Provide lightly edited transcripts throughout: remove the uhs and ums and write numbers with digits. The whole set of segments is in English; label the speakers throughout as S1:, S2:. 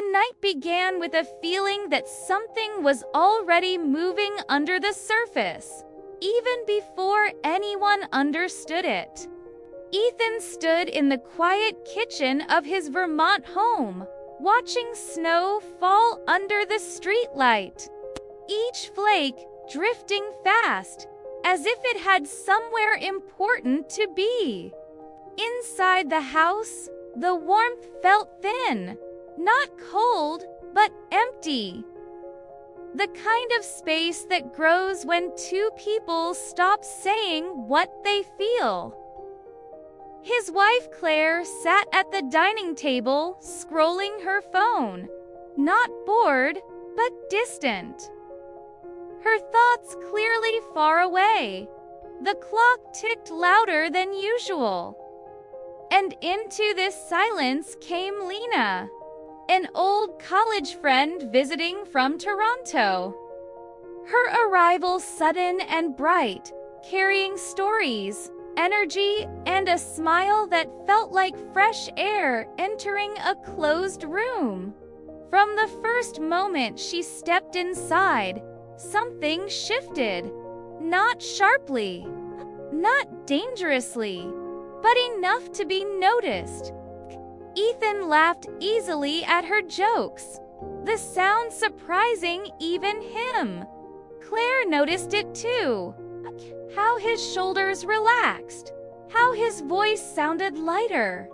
S1: The night began with a feeling that something was already moving under the surface, even before anyone understood it. Ethan stood in the quiet kitchen of his Vermont home, watching snow fall under the streetlight, each flake drifting fast, as if it had somewhere important to be. Inside the house, the warmth felt thin, not cold, but empty. The kind of space that grows when two people stop saying what they feel. His wife Claire sat at the dining table, scrolling her phone, not bored, but distant. Her thoughts clearly far away. The clock ticked louder than usual. And into this silence came Lena, an old college friend visiting from Toronto. Her arrival sudden and bright, carrying stories, energy, and a smile that felt like fresh air entering a closed room. From the first moment she stepped inside, something shifted. Not sharply, not dangerously, but enough to be noticed. Ethan laughed easily at her jokes, the sound surprising even him. Claire noticed it too. How his shoulders relaxed, how his voice sounded lighter.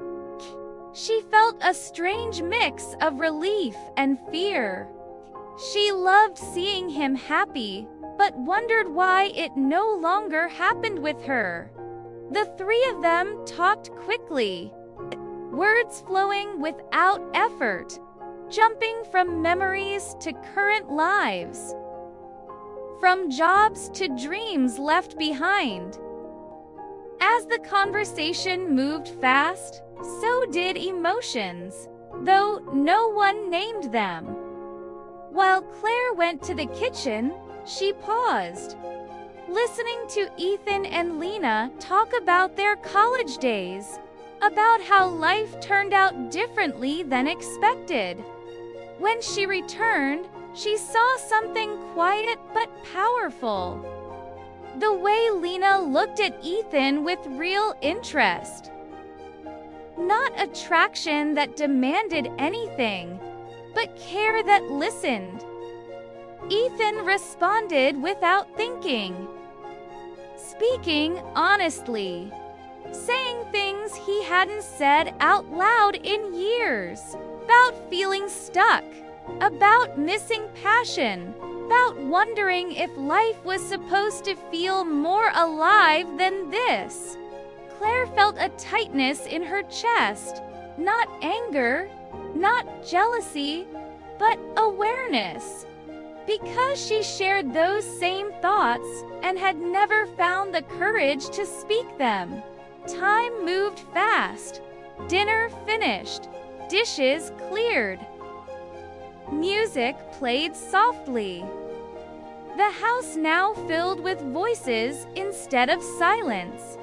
S1: She felt a strange mix of relief and fear. She loved seeing him happy, but wondered why it no longer happened with her. The three of them talked quickly, words flowing without effort, jumping from memories to current lives, from jobs to dreams left behind. As the conversation moved fast, so did emotions, though no one named them. While Claire went to the kitchen, she paused, listening to Ethan and Lena talk about their college days, about how life turned out differently than expected. When she returned, she saw something quiet but powerful. The way Lena looked at Ethan with real interest. Not attraction that demanded anything, but care that listened. Ethan responded without thinking, speaking honestly, saying things he hadn't said out loud in years, about feeling stuck, about missing passion, about wondering if life was supposed to feel more alive than this. Claire felt a tightness in her chest, not anger, not jealousy, but awareness. Because she shared those same thoughts and had never found the courage to speak them. Time moved fast. Dinner finished. Dishes cleared. Music played softly. The house now filled with voices instead of silence.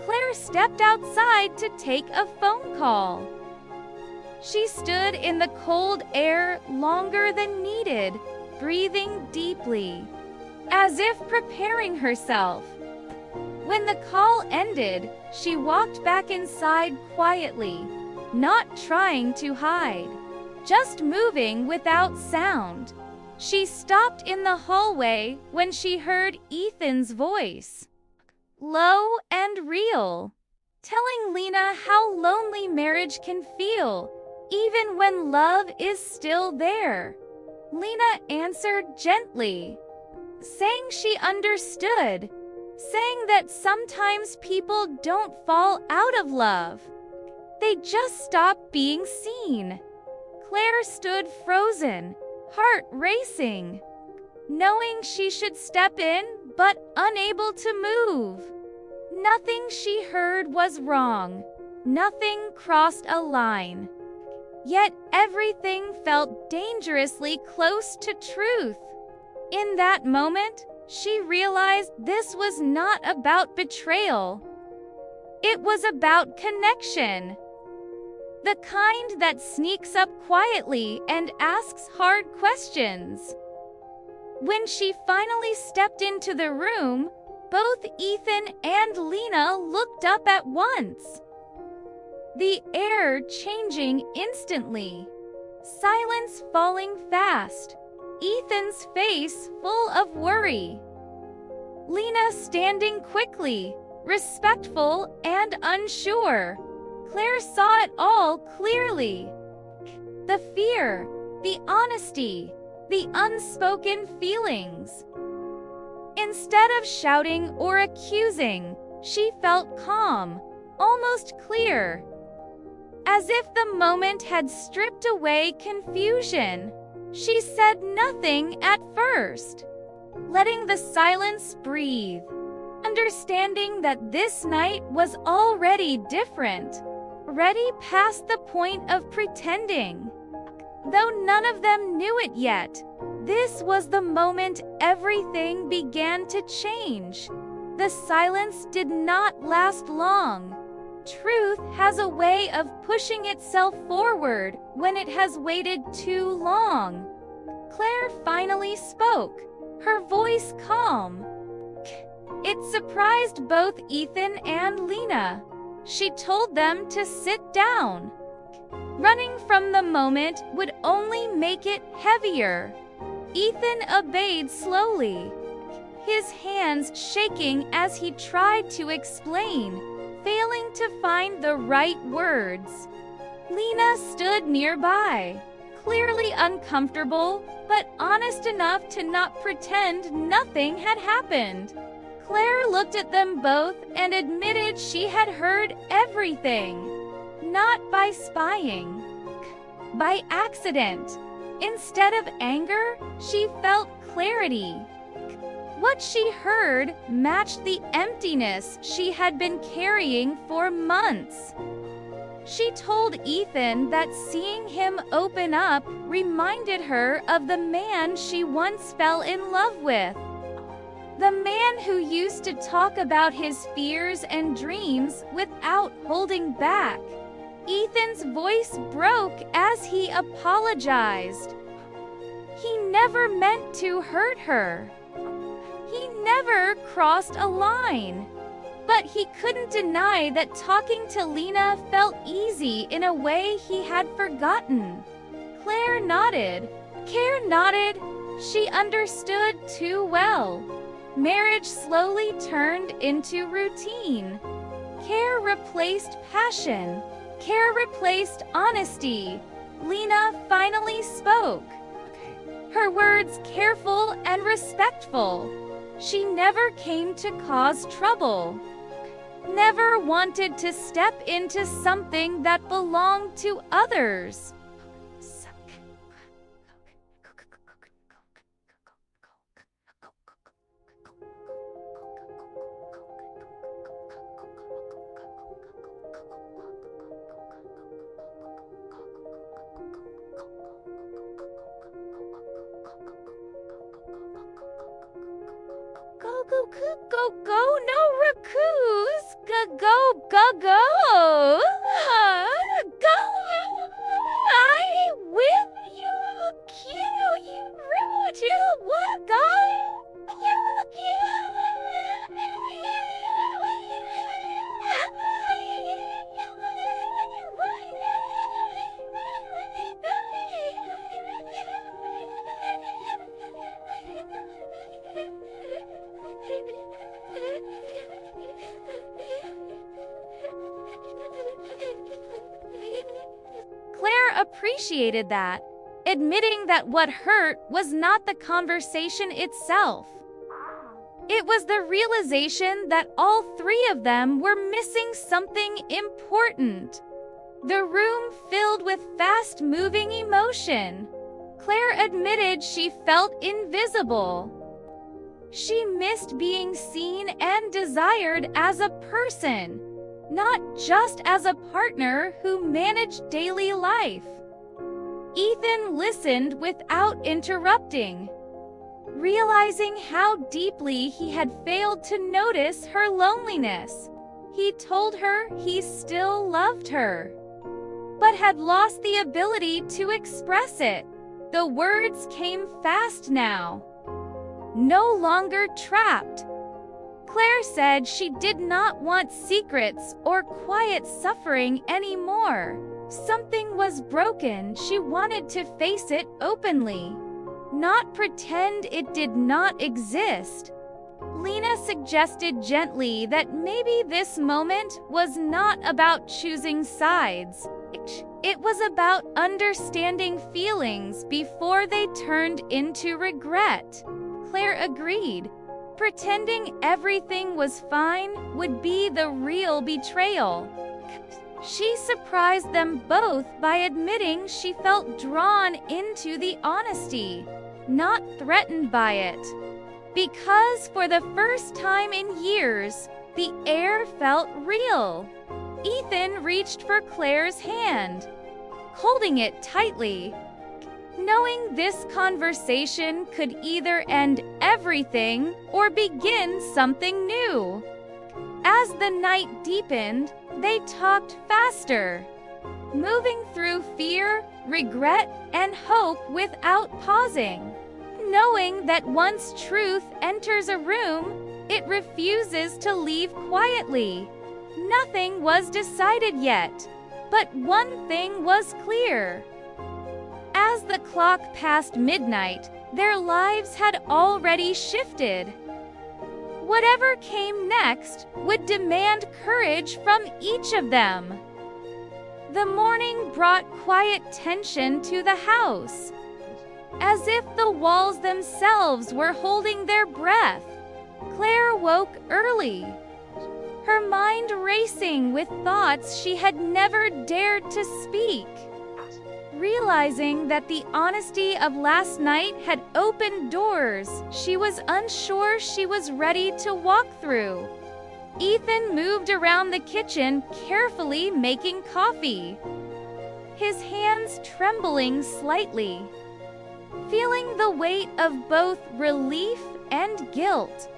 S1: Claire stepped outside to take a phone call. She stood in the cold air longer than needed, breathing deeply, as if preparing herself. When the call ended, she walked back inside quietly, not trying to hide, just moving without sound. She stopped in the hallway when she heard Ethan's voice, low and real, telling Lena how lonely marriage can feel, even when love is still there. Lena answered gently, saying she understood, saying that sometimes people don't fall out of love. They just stop being seen. Claire stood frozen, heart racing, knowing she should step in but unable to move. Nothing she heard was wrong. Nothing crossed a line. Yet everything felt dangerously close to truth. In that moment, she realized this was not about betrayal. It was about connection. The kind that sneaks up quietly and asks hard questions. When she finally stepped into the room, both Ethan and Lena looked up at once. The air changing instantly. Silence falling fast. Ethan's face full of worry. Lena standing quickly, respectful and unsure. Claire saw it all clearly. The fear, the honesty, the unspoken feelings. Instead of shouting or accusing, she felt calm, almost clear. As if the moment had stripped away confusion. She said nothing at first, letting the silence breathe, understanding that this night was already different, already past the point of pretending. Though none of them knew it yet, this was the moment everything began to change. The silence did not last long. Truth has a way of pushing itself forward when it has waited too long. Claire finally spoke, her voice calm. It surprised both Ethan and Lena. She told them to sit down. Running from the moment would only make it heavier. Ethan obeyed slowly, his hands shaking as he tried to explain, failing to find the right words. Lena stood nearby, clearly uncomfortable, but honest enough to not pretend nothing had happened. Claire looked at them both and admitted she had heard everything. Not by spying, by accident. Instead of anger, she felt clarity. What she heard matched the emptiness she had been carrying for months. She told Ethan that seeing him open up reminded her of the man she once fell in love with. The man who used to talk about his fears and dreams without holding back. Ethan's voice broke as he apologized. He never meant to hurt her. He never crossed a line. But he couldn't deny that talking to Lena felt easy in a way he had forgotten. Claire nodded. Claire nodded. She understood too well. Marriage slowly turned into routine. Care replaced passion. Care replaced honesty. Lena finally spoke. Her words careful and respectful. She never came to cause trouble. Never wanted to step into something that belonged to others. Go, no raccoons. Go. Go. I will you kill you rude you what go. Claire appreciated that, admitting that what hurt was not the conversation itself. It was the realization that all three of them were missing something important. The room filled with fast-moving emotion. Claire admitted she felt invisible. She missed being seen and desired as a person, not just as a partner who managed daily life. Ethan listened without interrupting, realizing how deeply he had failed to notice her loneliness. He told her he still loved her, but had lost the ability to express it. The words came fast now. No longer trapped. Claire said she did not want secrets or quiet suffering anymore. Something was broken. She wanted to face it openly, not pretend it did not exist. Lena suggested gently that maybe this moment was not about choosing sides. It was about understanding feelings before they turned into regret. Claire agreed. Pretending everything was fine would be the real betrayal. She surprised them both by admitting she felt drawn into the honesty, not threatened by it. Because for the first time in years, the air felt real. Ethan reached for Claire's hand, holding it tightly, knowing this conversation could either end everything or begin something new. As the night deepened, they talked faster, moving through fear, regret, and hope without pausing, knowing that once truth enters a room, it refuses to leave quietly. Nothing was decided yet, but one thing was clear. As the clock passed midnight, their lives had already shifted. Whatever came next would demand courage from each of them. The morning brought quiet tension to the house, as if the walls themselves were holding their breath. Claire woke early, her mind racing with thoughts she had never dared to speak. Realizing that the honesty of last night had opened doors she was unsure she was ready to walk through. Ethan moved around the kitchen, carefully making coffee, his hands trembling slightly, feeling the weight of both relief and guilt.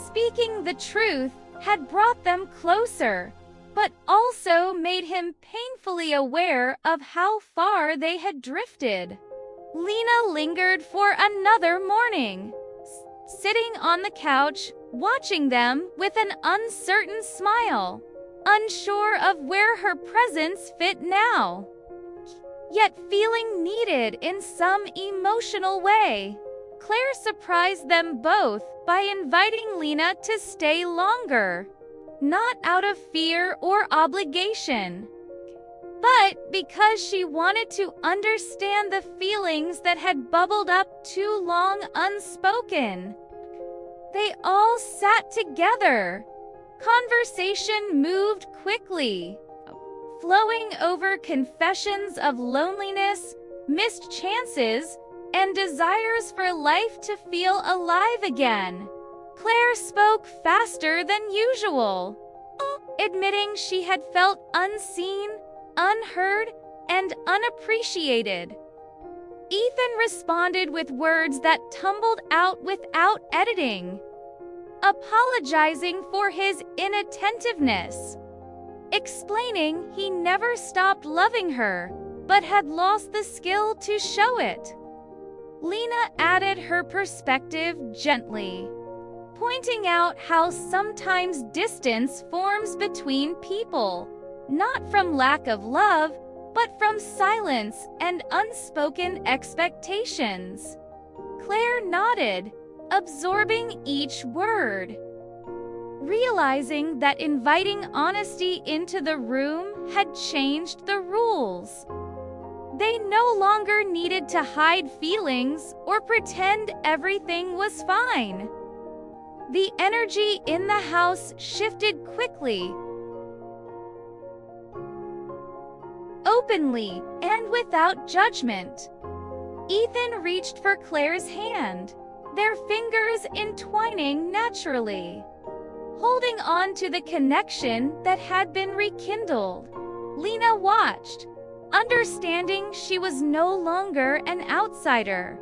S1: Speaking the truth had brought them closer, but also made him painfully aware of how far they had drifted. Lena lingered for another morning, sitting on the couch, watching them with an uncertain smile, unsure of where her presence fit now, yet feeling needed in some emotional way. Claire surprised them both by inviting Lena to stay longer, not out of fear or obligation, but because she wanted to understand the feelings that had bubbled up too long unspoken. They all sat together. Conversation moved quickly, flowing over confessions of loneliness, missed chances, and desires for life to feel alive again. Claire spoke faster than usual, admitting she had felt unseen, unheard, and unappreciated. Ethan responded with words that tumbled out without editing, apologizing for his inattentiveness, explaining he never stopped loving her, but had lost the skill to show it. Lena added her perspective gently, pointing out how sometimes distance forms between people, not from lack of love, but from silence and unspoken expectations. Claire nodded, absorbing each word, realizing that inviting honesty into the room had changed the rules. They no longer needed to hide feelings or pretend everything was fine. The energy in the house shifted quickly, openly, and without judgment. Ethan reached for Claire's hand, their fingers entwining naturally, holding on to the connection that had been rekindled. Lena watched, understanding she was no longer an outsider,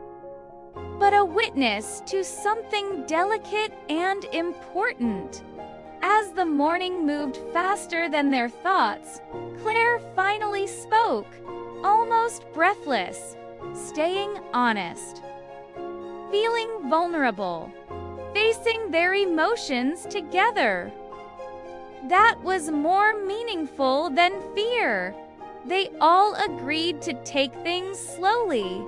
S1: but a witness to something delicate and important. As the morning moved faster than their thoughts, Claire finally spoke, almost breathless, staying honest, feeling vulnerable, facing their emotions together. That was more meaningful than fear. They all agreed to take things slowly,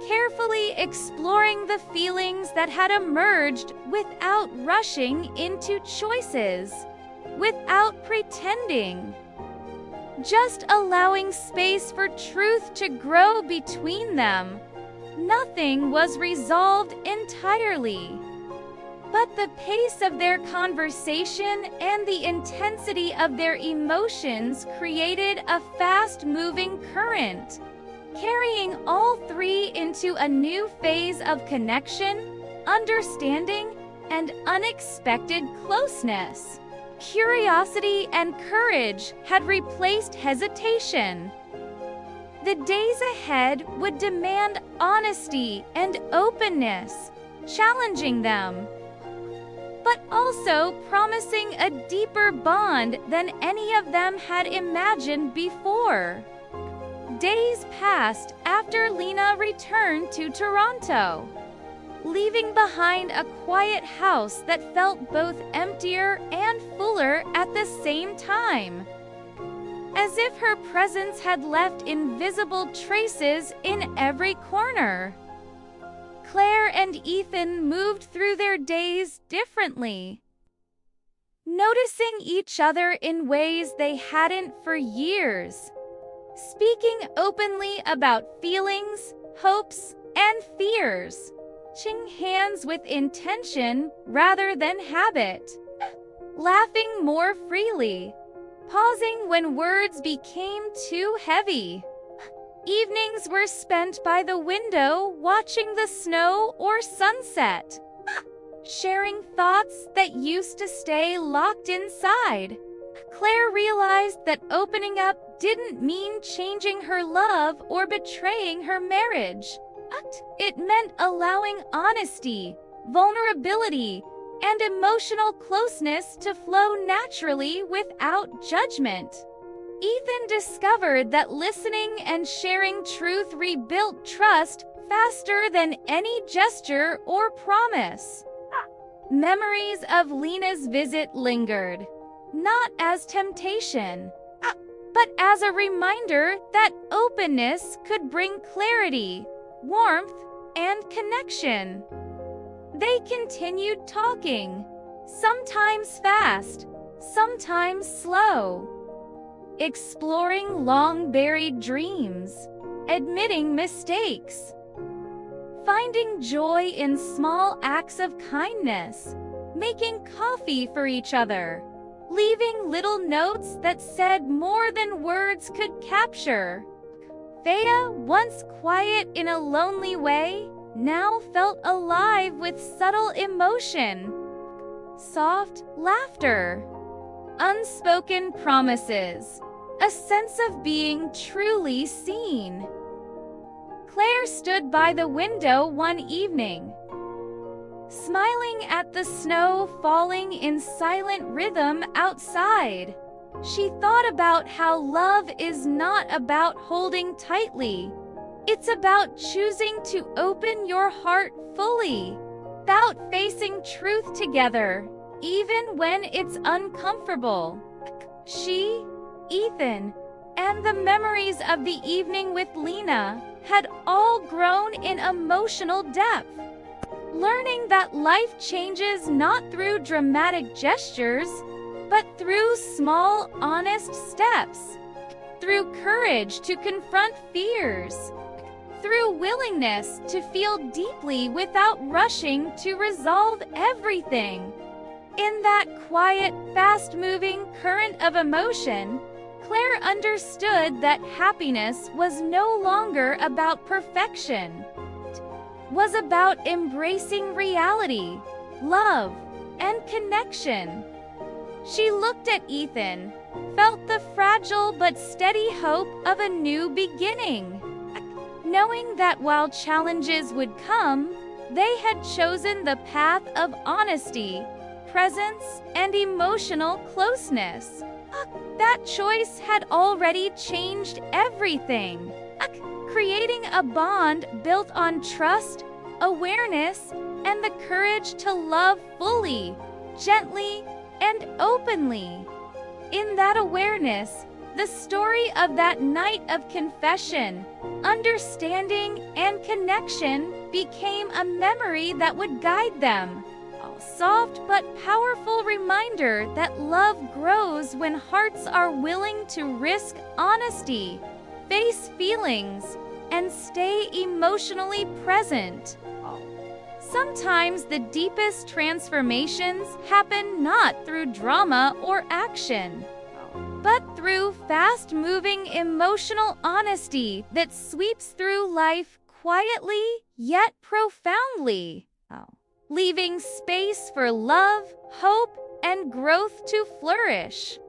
S1: carefully exploring the feelings that had emerged without rushing into choices, without pretending, just allowing space for truth to grow between them. Nothing was resolved entirely, but the pace of their conversation and the intensity of their emotions created a fast-moving current, carrying all three into a new phase of connection, understanding, and unexpected closeness. Curiosity and courage had replaced hesitation. The days ahead would demand honesty and openness, challenging them, but also promising a deeper bond than any of them had imagined before. Days passed after Lena returned to Toronto, leaving behind a quiet house that felt both emptier and fuller at the same time, as if her presence had left invisible traces in every corner. Claire and Ethan moved through their days differently, noticing each in in ways they hadn't for years, speaking openly about feelings, hopes, and fears, touching hands with intention rather than habit, laughing more freely, pausing when words became too heavy. Evenings were spent by the window watching the snow or sunset, sharing thoughts that used to stay locked inside. Claire realized that opening up didn't mean changing her love or betraying her marriage. It meant allowing honesty, vulnerability, and emotional closeness to flow naturally without judgment. Ethan discovered that listening and sharing truth rebuilt trust faster than any gesture or promise. Memories of Lena's visit lingered, not as temptation, but as a reminder that openness could bring clarity, warmth, and connection. They continued talking, sometimes fast, sometimes slow, exploring long-buried dreams, admitting mistakes, finding joy in small acts of kindness, making coffee for each other, leaving little notes that said more than words could capture. Thea, once quiet in a lonely way, now felt alive with subtle emotion, soft laughter, unspoken promises, a sense of being truly seen. Claire stood by the window one evening, smiling at the snow falling in silent rhythm outside. She thought about how love is not about holding tightly. It's about choosing to open your heart fully, about facing truth together, even when it's uncomfortable. She, Ethan, and the memories of the evening with Lena had all grown in emotional depth, learning that life changes not through dramatic gestures, but through small, honest steps, through courage to confront fears, through willingness to feel deeply without rushing to resolve everything. In that quiet, fast-moving current of emotion, Claire understood that happiness was no longer about perfection. It was about embracing reality, love, and connection. She looked at Ethan, felt the fragile but steady hope of a new beginning, knowing that while challenges would come, they had chosen the path of honesty, presence and emotional closeness. That choice had already changed everything, creating a bond built on trust, awareness, and the courage to love fully, gently, and openly. In that awareness, the story of that night of confession, understanding, and connection became a memory that would guide them. A soft but powerful reminder that love grows when hearts are willing to risk honesty, face feelings, and stay emotionally present. Sometimes the deepest transformations happen not through drama or action, but through fast-moving emotional honesty that sweeps through life quietly yet profoundly, leaving space for love, hope, and growth to flourish.